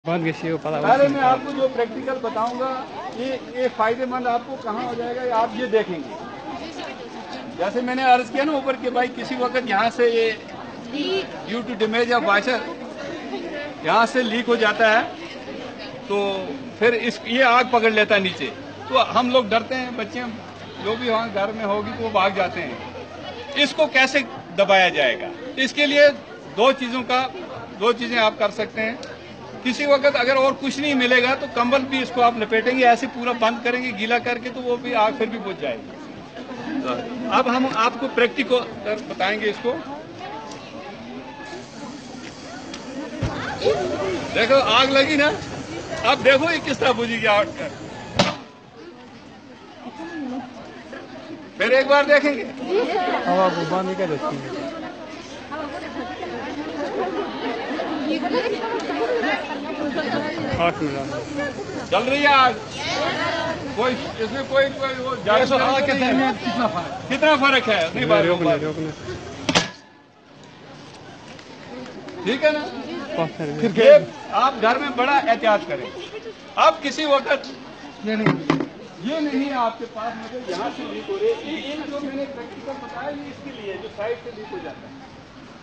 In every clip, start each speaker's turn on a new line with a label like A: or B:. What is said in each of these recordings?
A: पहले मैं आपको जो प्रैक्टिकल बताऊंगा ये फायदेमंद आपको कहाँ हो जाएगा, आप ये देखेंगे। जैसे मैंने अर्ज किया ना ऊपर कि भाई किसी वक्त यहाँ से ये due to damage of washer यहाँ से लीक हो जाता है तो फिर ये आग पकड़ लेता है नीचे, तो हम लोग डरते हैं, बच्चे जो भी वहाँ घर में होगी तो वो भाग जाते हैं। इसको कैसे दबाया जाएगा, इसके लिए दो चीजें आप कर सकते हैं। किसी वक्त अगर और कुछ नहीं मिलेगा तो कंबल भी इसको आप लपेटेंगे, ऐसे पूरा बंद करेंगे गीला करके, तो वो भी आग फिर भी बुझ जाएगी। अब हम आपको प्रैक्टिकल बताएंगे इसको। देखो आग लगी ना, अब देखो ये किस तरह बुझेगी आग। फिर एक बार देखेंगे।
B: हवा बुझाने का देखती है।
A: चल रही है आग, कोई इसमें कोई वो कितना फर्क है नहीं बात, ठीक है ना। फिर आप घर में बड़ा एहतियात करें। अब किसी वक्त ये नहीं आपके पास मतलब यहाँ से लीक हो रही है, ये जो मैंने प्रैक्टिकल बताया ये इसके लिए जो साइड से लीक हो जाता है,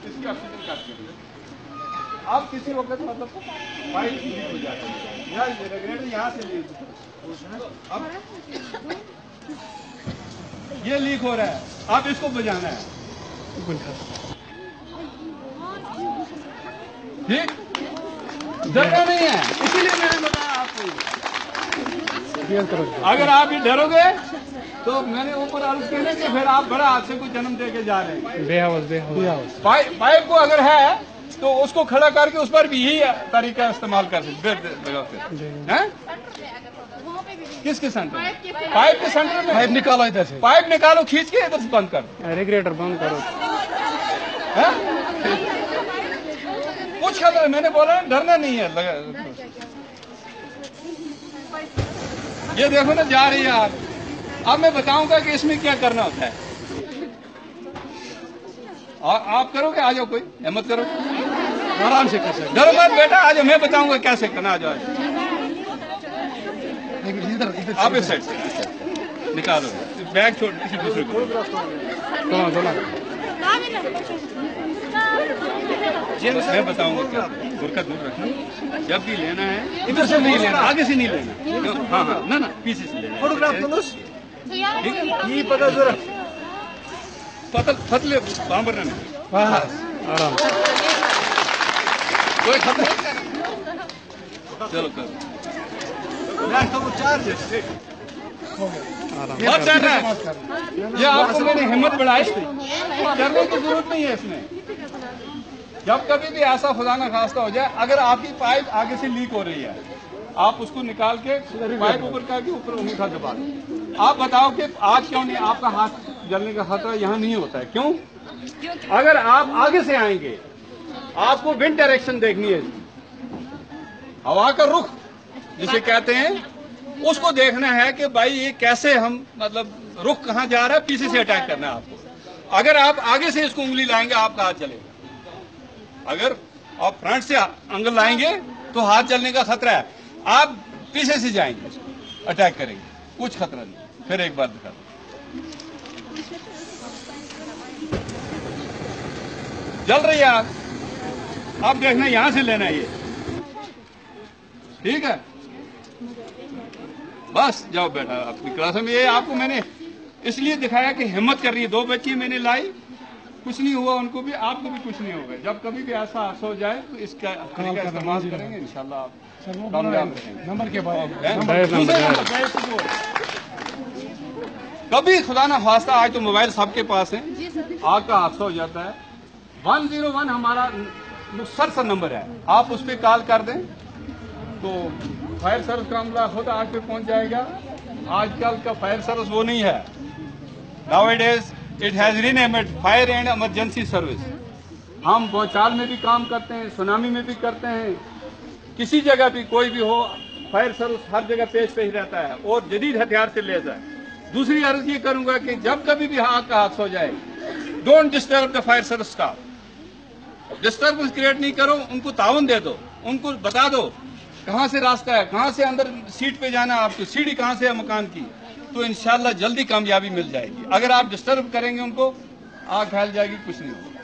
A: इसकी ऑक्सीजन काट के लिए। अब किसी वक्त मतलब पाइप लीक हो जाता है या रेगुलेटर यहाँ से लीक, अब ये लीक हो रहा है, अब इसको बुझाना है, ठीक डरना नहीं है, इसीलिए मैंने बताया आपको। अगर आप ये डरोगे तो मैंने ऊपर अर्ज किया ना कि फिर आप बड़ा हादसे को जन्म दे के जा रहे हैं। बेहवस पाइप को अगर है तो उसको खड़ा करके उस पर भी यही तरीका इस्तेमाल कर सकते हैं। किसके सेंटर? पाइप के सेंटर में
B: पाइप निकालो, इधर से
A: पाइप निकालो, खींच के इधर से बंद करो,
B: रेगुलेटर बंद करो।
A: कुछ खतरा, मैंने बोला डरना नहीं है। ये देखो ना जा रही है आग। अब मैं बताऊंगा कि इसमें क्या करना होता है, और आप करोगे, आ जाओ, कोई हिम्मत करो,
B: आराम से कर सकते।
A: डरो मत बेटा, आ जाओ, मैं बताऊंगा कैसे करना, आ जाओ। आप इस साइड से निकालो, बैग छोड़ किसी दूसरे को। मैं बताऊंगा क्या, बुरका दूर रखना, जब भी लेना है
B: इधर से नहीं लेना,
A: आगे से नहीं लेना। हाँ हाँ ना पीछे से लेना।
B: फोटोग्राफ
A: ठीक है,
B: ये पता जरा
A: फतले बांबर नहीं,
B: आराम
A: कोई खतरा। चलो करो, बहुत डर रहा है। ये आपको मैंने हिम्मत बढ़ाई, डरने की जरूरत नहीं है इसमें। जब कभी भी ऐसा खुदा ना खास्ता हो जाए, अगर आपकी पाइप आगे से लीक हो रही है, आप उसको निकाल के पाइप ऊपर करके ऊपर अंगूठा दबा दो। आप बताओ कि आज क्यों नहीं आपका हाथ जलने का खतरा यहाँ नहीं होता है, क्यों? अगर आप आगे से आएंगे, आपको विंड डायरेक्शन देखनी है, हवा का रुख जिसे कहते हैं, उसको देखना है कि भाई ये कैसे हम मतलब रुख कहाँ जा रहा है, पीछे से अटैक करना है आपको। अगर आप आगे से इसको उंगली लाएंगे आपका हाथ चलेगा, अगर आप फ्रंट से एंगल लाएंगे तो हाथ चलने का खतरा है। आप पीछे से जाएंगे अटैक करेंगे, कुछ खतरा नहीं। फिर एक बार दिखा दो, जल रही है आग। आप देखना यहां से लेना है ये, ठीक है। बस जाओ बेटा अपनी क्लास में। ये आपको मैंने इसलिए दिखाया कि हिम्मत कर रही है। दो बच्ची मैंने लाई, कुछ नहीं हुआ उनको भी, आपको भी कुछ नहीं होगा। जब कभी भी ऐसा हादसा हो जाए तो इसका इस्तेमाल करेंगे, इंशाल्लाह आप कामयाब रहेंगे।
B: नंबर के बाद
A: कभी खुदा ना खास्ता, आज तो मोबाइल सबके पास है, आग का हादसा हो जाता है, 101 हमारा मुख्तसर नंबर है, आप उस पर कॉल कर दें तो फायर सर्विस का अमला खुद आग पे पहुंच जाएगा। आजकल का फायर सर्विस वो नहीं है, nowadays it has renamed fire and emergency service. हम भूचाल में भी काम करते हैं, सुनामी में भी करते हैं, किसी जगह भी कोई भी हो, फायर सर्विस हर जगह पेश पे ही रहता है और जदीद हथियार से लेता है। दूसरी अर्ज ये करूंगा कि जब कभी भी आग का हादसा हो जाए, don't disturb the fire service staff, disturbance create नहीं करो, उनको ताउन दे दो, उनको बता दो कहाँ से रास्ता है, कहाँ से अंदर सीट पे जाना है आपको, सीढ़ी कहाँ से है मकान की, तो इंशाल्लाह जल्दी कामयाबी मिल जाएगी। अगर आप डिस्टर्ब करेंगे उनको, आग फैल जाएगी, कुछ नहीं होगा,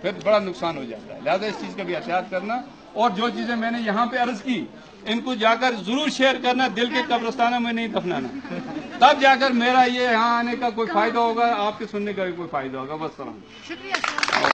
A: फिर बड़ा नुकसान हो जाता है। लिहाजा इस चीज का भी एहतियात करना, और जो चीजें मैंने यहाँ पे अर्ज की इनको जाकर जरूर शेयर करना, दिल के कब्रिस्तानों में नहीं दफनाना, तब जाकर मेरा ये यहाँ आने का कोई फायदा होगा, आपके सुनने का भी कोई फायदा होगा। बस सलाम।